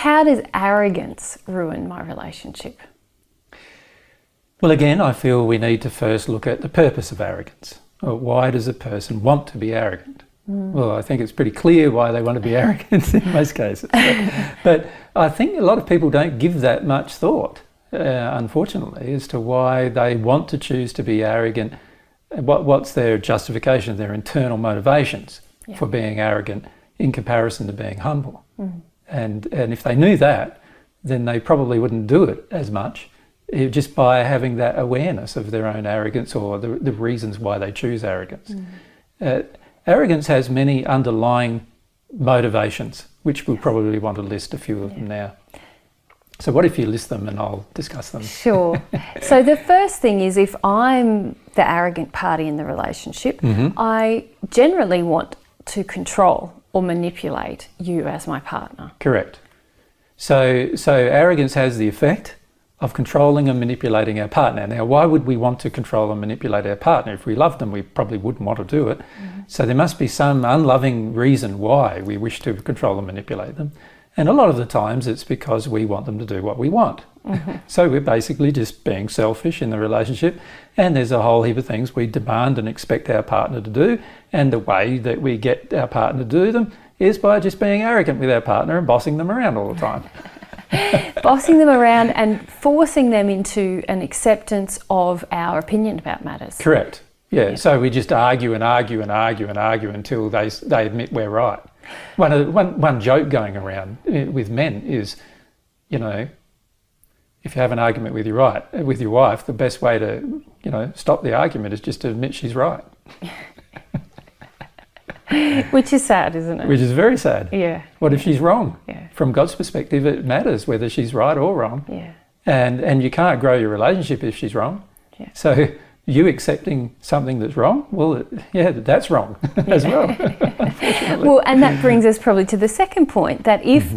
how does arrogance ruin my relationship? Well, again, I feel we need to first look at the purpose of arrogance. Why does a person want to be arrogant? Well, I think it's pretty clear why they want to be arrogant in most cases. But I think a lot of people don't give that much thought, unfortunately, as to why they want to choose to be arrogant. What's their justification, their internal motivations for being arrogant in comparison to being humble? And if they knew that, then they probably wouldn't do it as much, just by having that awareness of their own arrogance or the reasons why they choose arrogance. Arrogance has many underlying motivations, which we'll probably want to list a few of them now. So what if you list them and I'll discuss them? Sure. So the first thing is, if I'm the arrogant party in the relationship, I generally want to control or manipulate you as my partner. Correct. So arrogance has the effect of controlling and manipulating our partner. Now, why would we want to control and manipulate our partner? If we loved them, we probably wouldn't want to do it. So there must be some unloving reason why we wish to control and manipulate them. And a lot of the times it's because we want them to do what we want. So we're basically just being selfish in the relationship, and there's a whole heap of things we demand and expect our partner to do, and the way that we get our partner to do them is by just being arrogant with our partner and bossing them around all the time. Bossing them around and forcing them into an acceptance of our opinion about matters. Correct. Yeah. So we just argue and argue and argue and argue until they admit we're right. One joke going around with men is, you know, if you have an argument with your wife, the best way to, you know, stop the argument is just to admit she's right. Which is sad, isn't it? Which is very sad. Yeah. What if she's wrong? Yeah. From God's perspective, it matters whether she's right or wrong. Yeah. And you can't grow your relationship if she's wrong. Yeah. So you accepting something that's wrong, well, that's wrong as well, unfortunately. Well, and that brings us probably to the second point, that if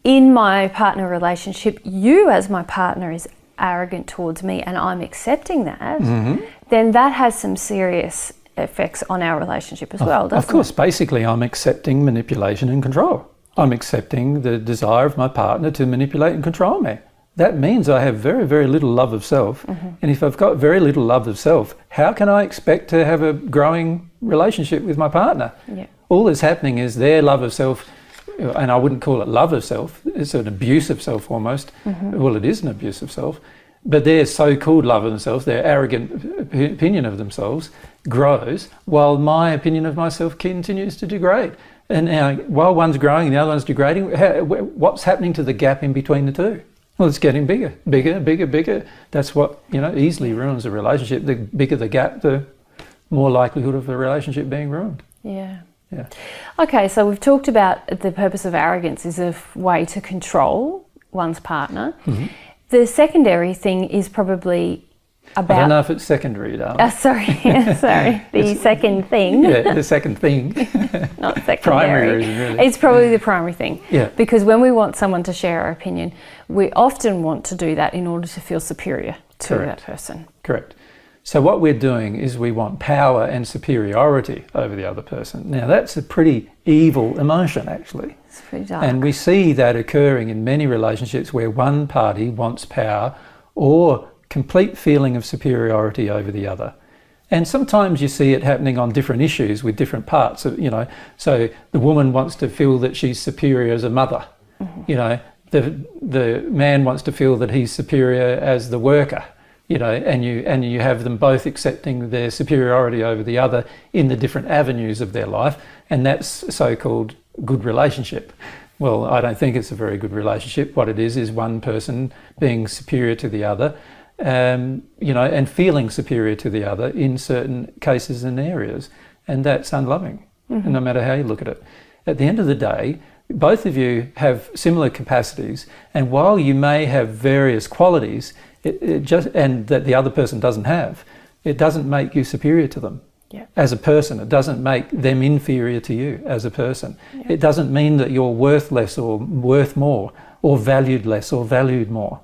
in my partner relationship, you as my partner is arrogant towards me and I'm accepting that, then that has some serious effects on our relationship as well, doesn't it? Of course, basically I'm accepting manipulation and control. I'm accepting the desire of my partner to manipulate and control me. That means I have very, very little love of self. And if I've got very little love of self, how can I expect to have a growing relationship with my partner? Yeah. All that's happening is their love of self, and I wouldn't call it love of self, it's an abuse of self almost. Well, it is an abuse of self. But their so-called love of themselves, their arrogant opinion of themselves grows, while my opinion of myself continues to degrade. And now, while one's growing and the other one's degrading, what's happening to the gap in between the two? Well, it's getting bigger, bigger, bigger, bigger. That's what, you know, easily ruins a relationship. The bigger the gap, the more likelihood of the relationship being ruined. Yeah. Yeah. Okay, so we've talked about the purpose of arrogance is a way to control one's partner. The secondary thing is probably about... I don't know if it's secondary, darling. Sorry. The second thing. Yeah, the second thing. Not secondary. Primary reason, really. It's probably the primary thing. Yeah. Because when we want someone to share our opinion, we often want to do that in order to feel superior to that person. Correct. So what we're doing is we want power and superiority over the other person. Now that's a pretty evil emotion, actually. It's pretty dark. And we see that occurring in many relationships where one party wants power or complete feeling of superiority over the other. And sometimes you see it happening on different issues with different parts of, you know, so the woman wants to feel that she's superior as a mother. You know, the man wants to feel that he's superior as the worker. You know, and you have them both accepting their superiority over the other in the different avenues of their life, and that's a so-called good relationship. Well, I don't think it's a very good relationship. What it is one person being superior to the other, you know, and feeling superior to the other in certain cases and areas, and that's unloving, no matter how you look at it. At the end of the day, both of you have similar capacities, and while you may have various qualities, and that the other person doesn't have, it doesn't make you superior to them as a person. It doesn't make them inferior to you as a person. It doesn't mean that you're worth less or worth more, or valued less or valued more.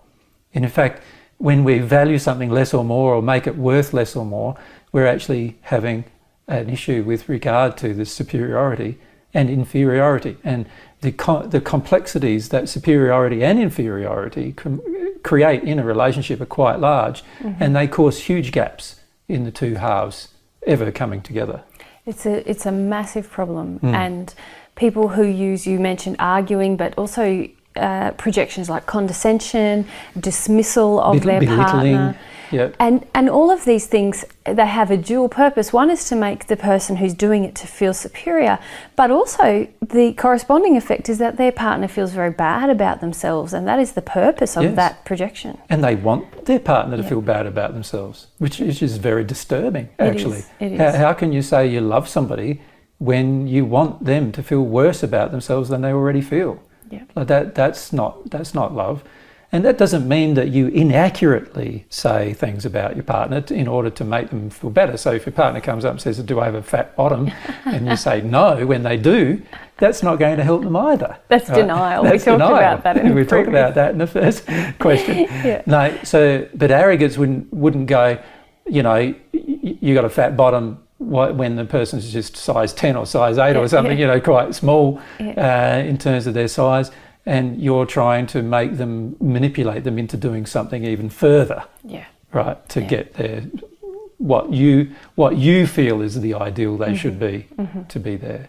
And in fact, when we value something less or more or make it worth less or more, we're actually having an issue with regard to the superiority and inferiority. And the complexities that superiority and inferiority create in a relationship are quite large, and they cause huge gaps in the two halves ever coming together. It's a massive problem, and people who use, you mentioned arguing, but also projections like condescension, dismissal of their partner. Yep. And all of these things, they have a dual purpose. One is to make the person who's doing it to feel superior, but also the corresponding effect is that their partner feels very bad about themselves, and that is the purpose of that projection. And they want their partner to feel bad about themselves, which is very disturbing, actually. It is. How can you say you love somebody when you want them to feel worse about themselves than they already feel? Yeah. Like that's not love. And that doesn't mean that you inaccurately say things about your partner in order to make them feel better. So if your partner comes up and says, do I have a fat bottom? And you say no when they do, that's not going to help them either. That's right? denial. That's we talked denial. about that in the We talked about that in the first question. No, but arrogance wouldn't go, you know, you got a fat bottom when the person's just size 10 or size 8 or something, you know, quite small in terms of their size. And you're trying to manipulate them into doing something even further, right? To get their what you feel is the ideal they should be to be there,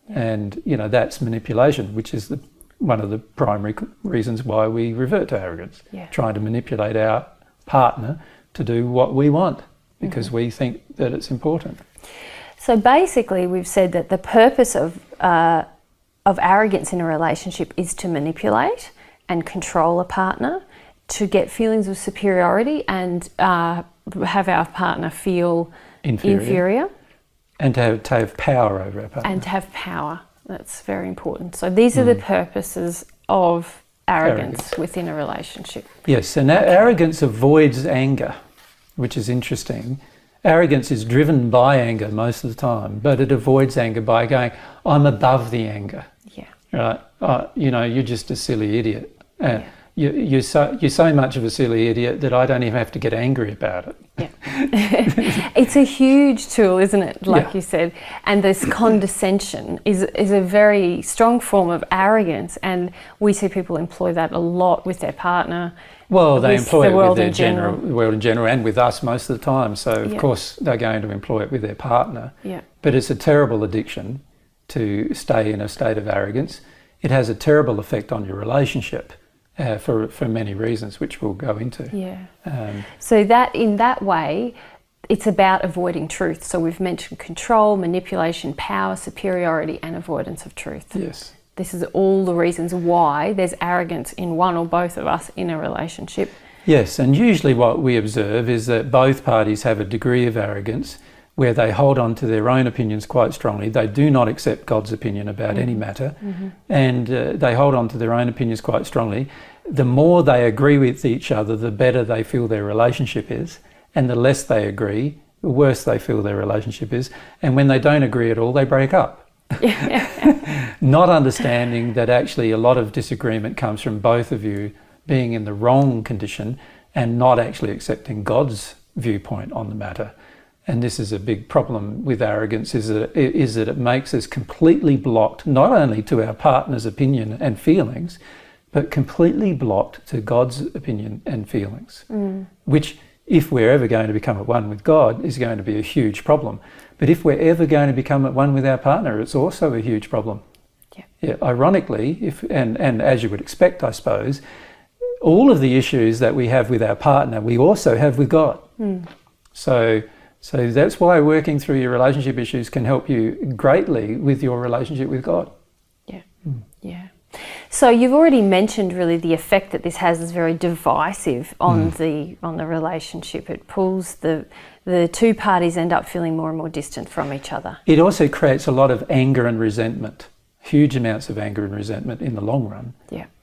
and you know that's manipulation, which is one of the primary reasons why we revert to arrogance, trying to manipulate our partner to do what we want because we think that it's important. So basically, we've said that the purpose of arrogance in a relationship is to manipulate and control a partner, to get feelings of superiority and have our partner feel inferior. And to have power over our partner. And to have power. That's very important. So these are the purposes of arrogance within a relationship. Yes, and arrogance avoids anger, which is interesting. Arrogance is driven by anger most of the time, but it avoids anger by going, I'm above the anger. Right? You know, you're just a silly idiot. You're so much of a silly idiot that I don't even have to get angry about it. It's a huge tool, isn't it? Like you said. And this condescension is a very strong form of arrogance, and we see people employ that a lot with their partner. Well, they employ it with the world in general and with us most of the time. So, of course, they're going to employ it with their partner. But it's a terrible addiction to stay in a state of arrogance. It has a terrible effect on your relationship for many reasons, which we'll go into. So that in that way, it's about avoiding truth. So we've mentioned control, manipulation, power, superiority, and avoidance of truth. Yes. This is all the reasons why there's arrogance in one or both of us in a relationship. Yes, and usually what we observe is that both parties have a degree of arrogance where they hold on to their own opinions quite strongly. They do not accept God's opinion about any matter, and they hold on to their own opinions quite strongly. The more they agree with each other, the better they feel their relationship is, and the less they agree, the worse they feel their relationship is. And when they don't agree at all, they break up. Not understanding that actually a lot of disagreement comes from both of you being in the wrong condition and not actually accepting God's viewpoint on the matter. And this is a big problem with arrogance, is that it makes us completely blocked, not only to our partner's opinion and feelings, but completely blocked to God's opinion and feelings, which, if we're ever going to become at one with God, is going to be a huge problem. But if we're ever going to become at one with our partner, it's also a huge problem. Ironically, and as you would expect, I suppose, all of the issues that we have with our partner, we also have with God. So that's why working through your relationship issues can help you greatly with your relationship with God. So you've already mentioned really the effect that this has is very divisive on the relationship. It pulls the two parties end up feeling more and more distant from each other. It also creates a lot of anger and resentment, huge amounts of anger and resentment in the long run.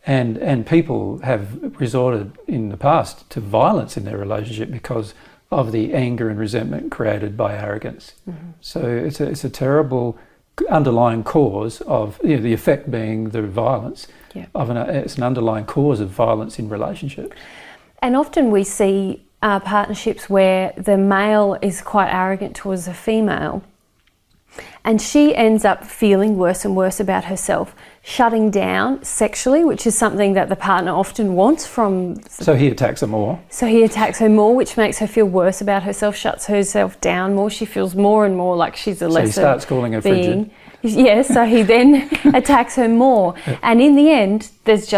And people have resorted in the past to violence in their relationship because of the anger and resentment created by arrogance. So it's a terrible underlying cause of, the effect being the violence it's an underlying cause of violence in relationship. And often we see partnerships where the male is quite arrogant towards the female, And she ends up feeling worse and worse about herself, shutting down sexually, which is something that the partner often wants from... So he attacks her more. So he attacks her more, which makes her feel worse about herself, shuts herself down more. She feels more and more like she's a lesser being. So he starts calling her frigid. Yes, so he then attacks her more. Yeah. And in the end, there's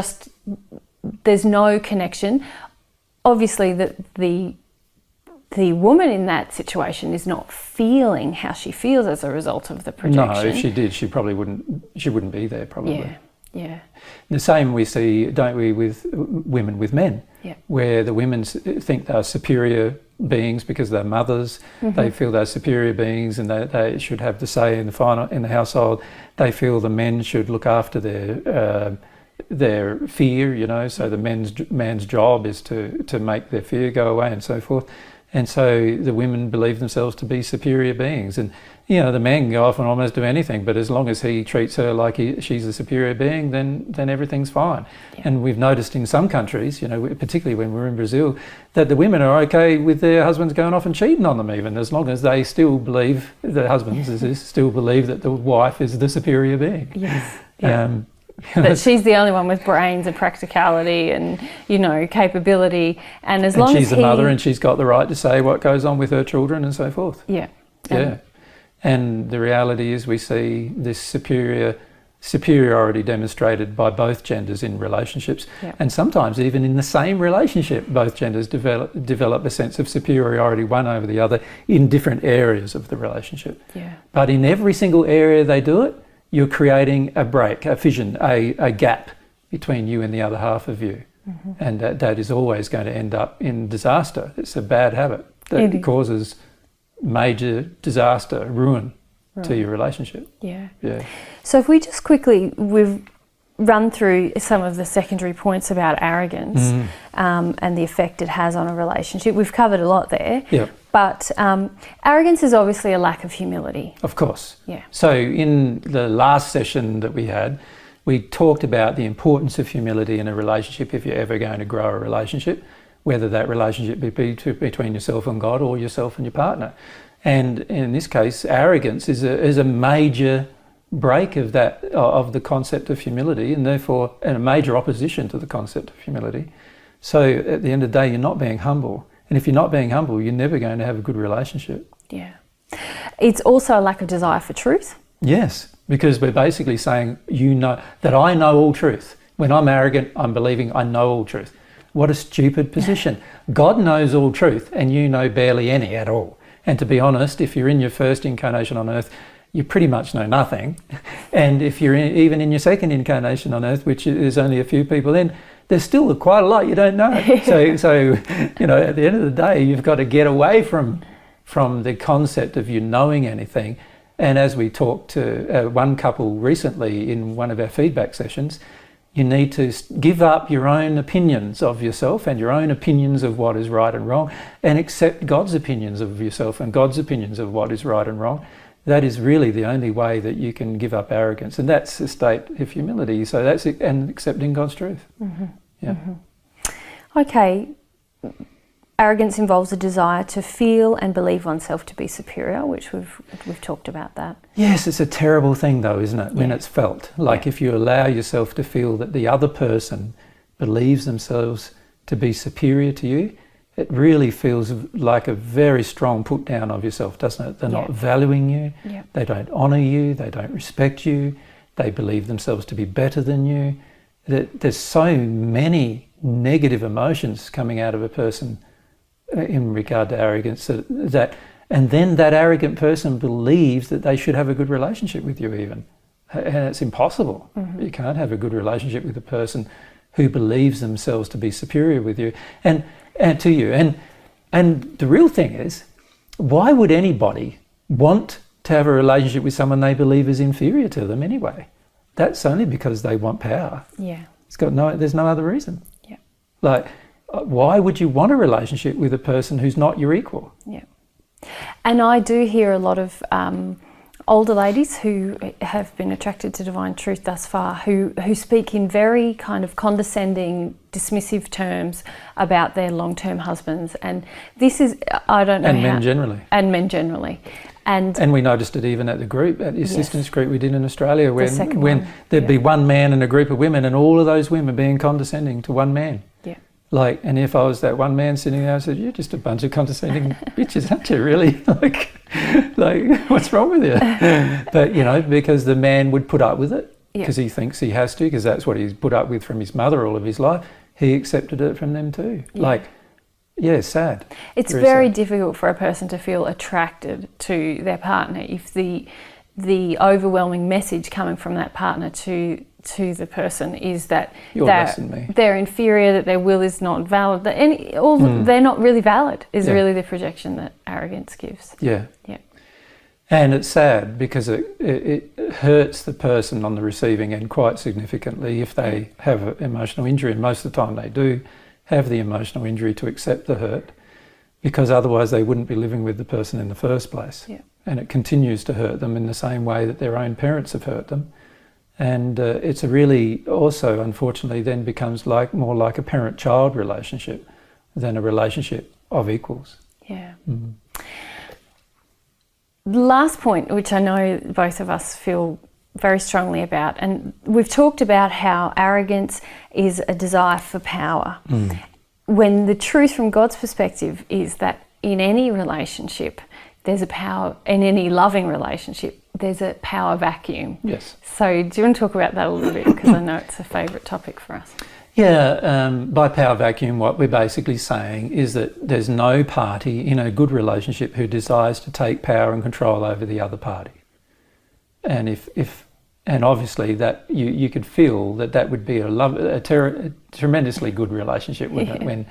no connection. Obviously, the woman in that situation is not feeling how she feels as a result of the projection. No, if she did, she wouldn't be there, probably. Yeah. The same we see, don't we, with women with men, where the women think they're superior beings because they're mothers. They feel they're superior beings and they should have the say in the household. They feel the men should look after their fear, so the man's job is to make their fear go away and so forth. And so the women believe themselves to be superior beings. And, the man can go off and almost do anything, but as long as he treats her like she's a superior being, then everything's fine. Yeah. And we've noticed in some countries, particularly when we're in Brazil, that the women are okay with their husbands going off and cheating on them even, as long as they still believe, the husbands still believe that the wife is the superior being. Yes. Yeah. That she's the only one with brains and practicality and, capability. And as long as she's a mother and she's got the right to say what goes on with her children and so forth. Yeah. Yeah. And the reality is we see this superiority demonstrated by both genders in relationships. Yeah. And sometimes even in the same relationship, both genders develop a sense of superiority one over the other in different areas of the relationship. Yeah. But in every single area they do it, you're creating a break, a fission, a gap between you and the other half of you. And that is always going to end up in disaster. It's a bad habit that causes major disaster, ruin to your relationship. Yeah. Yeah. So if we just we've run through some of the secondary points about arrogance and the effect it has on a relationship. We've covered a lot there. Yeah. But arrogance is obviously a lack of humility. Of course. Yeah. So in the last session that we had, we talked about the importance of humility in a relationship if you're ever going to grow a relationship, whether that relationship be between yourself and God or yourself and your partner. And in this case, arrogance is a major break of the concept of humility, and therefore a major opposition to the concept of humility. So at the end of the day, you're not being humble. And if you're not being humble, you're never going to have a good relationship. Yeah. It's also a lack of desire for truth. Yes, because we're basically saying, that I know all truth. When I'm arrogant, I'm believing I know all truth. What a stupid position. God knows all truth and you know barely any at all. And to be honest, if you're in your first incarnation on earth, you pretty much know nothing. And if you're even in your second incarnation on earth, which is only a few people in, there's still quite a lot you don't know. So at the end of the day, you've got to get away from the concept of you knowing anything. And as we talked to one couple recently in one of our feedback sessions, you need to give up your own opinions of yourself and your own opinions of what is right and wrong, and accept God's opinions of yourself and God's opinions of what is right and wrong. That is really the only way that you can give up arrogance, and that's a state of humility. So that's it, and accepting God's truth. Yeah. Okay. Arrogance involves a desire to feel and believe oneself to be superior, which we've talked about that. Yes, it's a terrible thing though, isn't it, when it's felt. Like if you allow yourself to feel that the other person believes themselves to be superior to you, it really feels like a very strong put down of yourself, doesn't it? They're not valuing you, they don't honour you, they don't respect you, they believe themselves to be better than you. There's so many negative emotions coming out of a person in regard to arrogance, and then that arrogant person believes that they should have a good relationship with you even. And it's impossible. You can't have a good relationship with a person who believes themselves to be superior with you and to you. And the real thing is, why would anybody want to have a relationship with someone they believe is inferior to them anyway? That's only because they want power. Yeah. There's no other reason. Yeah. Like, why would you want a relationship with a person who's not your equal? Yeah. And I do hear a lot of older ladies who have been attracted to divine truth thus far who speak in very kind of condescending, dismissive terms about their long-term husbands. And this is, I don't know and men generally. And men generally. And we noticed it even at the assistance group we did in Australia, when there'd be one man and a group of women, and all of those women being condescending to one man. Yeah. Like, and if I was that one man sitting there, I said, "You're just a bunch of condescending bitches, aren't you? Really? like, what's wrong with you?" But because the man would put up with it because he thinks he has to, because that's what he's put up with from his mother all of his life. He accepted it from them too. Yeah. Sad. It's very difficult for a person to feel attracted to their partner if the overwhelming message coming from that partner to the person is that they're inferior, that their will is not valid, that they're not really valid is really the projection that arrogance gives. Yeah. And it's sad because it hurts the person on the receiving end quite significantly if they have emotional injury, and most of the time they do have the emotional injury to accept the hurt, because otherwise they wouldn't be living with the person in the first place. Yeah. And it continues to hurt them in the same way that their own parents have hurt them. And it's a really also, unfortunately, then becomes more like a parent-child relationship than a relationship of equals. Yeah. The last point, which I know both of us feel very strongly about, and we've talked about how arrogance is a desire for power, when the truth from God's perspective is that in any relationship, there's a power, in any loving relationship, there's a power vacuum. Yes. So do you want to talk about that a little bit? Because I know it's a favourite topic for us. Yeah, by power vacuum, what we're basically saying is that there's no party in a good relationship who desires to take power and control over the other party. And and obviously that you could feel that would be a tremendously good relationship, wouldn't it?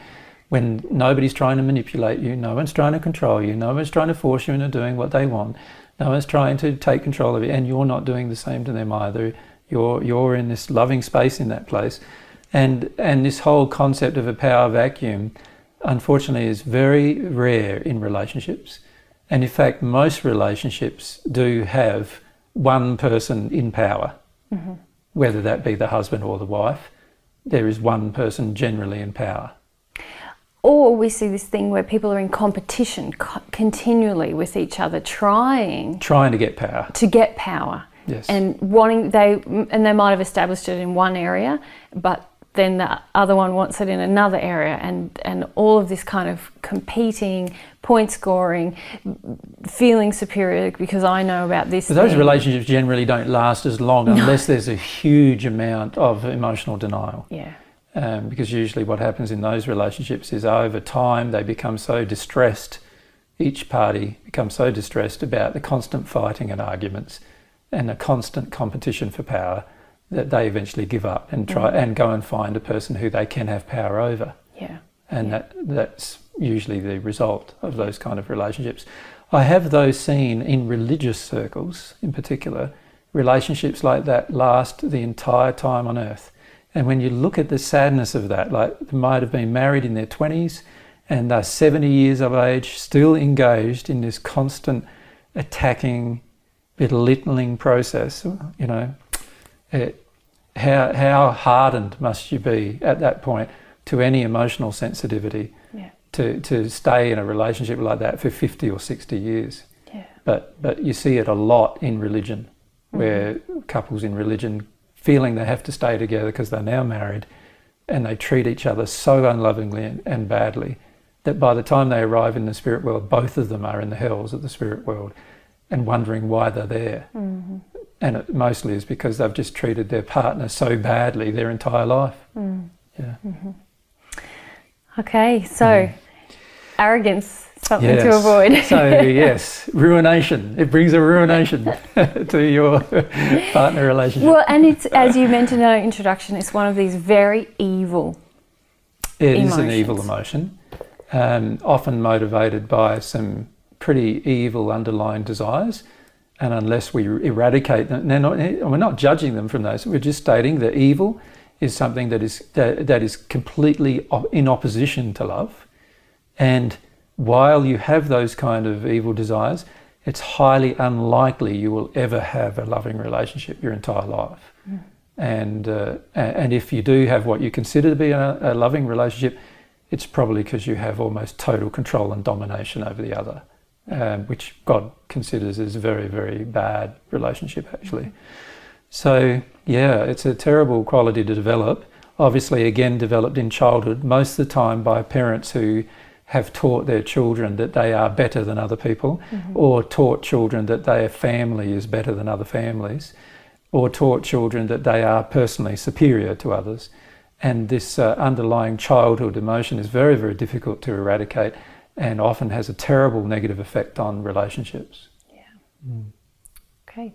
When nobody's trying to manipulate you, no one's trying to control you, no one's trying to force you into doing what they want, no one's trying to take control of you, and you're not doing the same to them either. You're in this loving space in that place. And this whole concept of a power vacuum, unfortunately, is very rare in relationships. And in fact, most relationships do have one person in power, whether that be the husband or the wife. There is one person generally in power. Or we see this thing where people are in competition continually with each other, trying to get power. To get power. Yes. And they might have established it in one area, but then the other one wants it in another area, and all of this kind of competing, point scoring, feeling superior because I know about this. But those relationships generally don't last as long unless there's a huge amount of emotional denial. Yeah. Because usually what happens in those relationships is over time they become so distressed, each party becomes so distressed about the constant fighting and arguments and the constant competition for power that they eventually give up and try and go and find a person who they can have power over. Yeah. And that's usually the result of those kind of relationships. I have those seen in religious circles in particular. Relationships like that last the entire time on earth. And when you look at the sadness of that, like they might have been married in their 20s and they're 70 years of age, still engaged in this constant attacking, belittling process, how hardened must you be at that point to any emotional sensitivity to stay in a relationship like that for 50 or 60 years. Yeah. But you see it a lot in religion, where couples in religion feeling they have to stay together because they're now married and they treat each other so unlovingly and badly that by the time they arrive in the spirit world, both of them are in the hells of the spirit world and wondering why they're there. And it mostly is because they've just treated their partner so badly their entire life. Yeah. Okay, so arrogance, something to avoid. So yes, ruination. It brings a ruination to your partner relationship. Well, and it's, as you mentioned in our introduction, it's one of these very evil emotions. Is an evil emotion, often motivated by some pretty evil underlying desires. And unless we eradicate them, we're not judging them from those. We're just stating that evil is something that is completely in opposition to love. And while you have those kind of evil desires, it's highly unlikely you will ever have a loving relationship your entire life. And if you do have what you consider to be a loving relationship, it's probably because you have almost total control and domination over the other. which God considers as a very, very bad relationship, actually. So, yeah, it's a terrible quality to develop. Obviously, again, developed in childhood, most of the time by parents who have taught their children that they are better than other people, or taught children that their family is better than other families, or taught children that they are personally superior to others. And this underlying childhood emotion is very, very difficult to eradicate and often has a terrible negative effect on relationships. Yeah. Okay.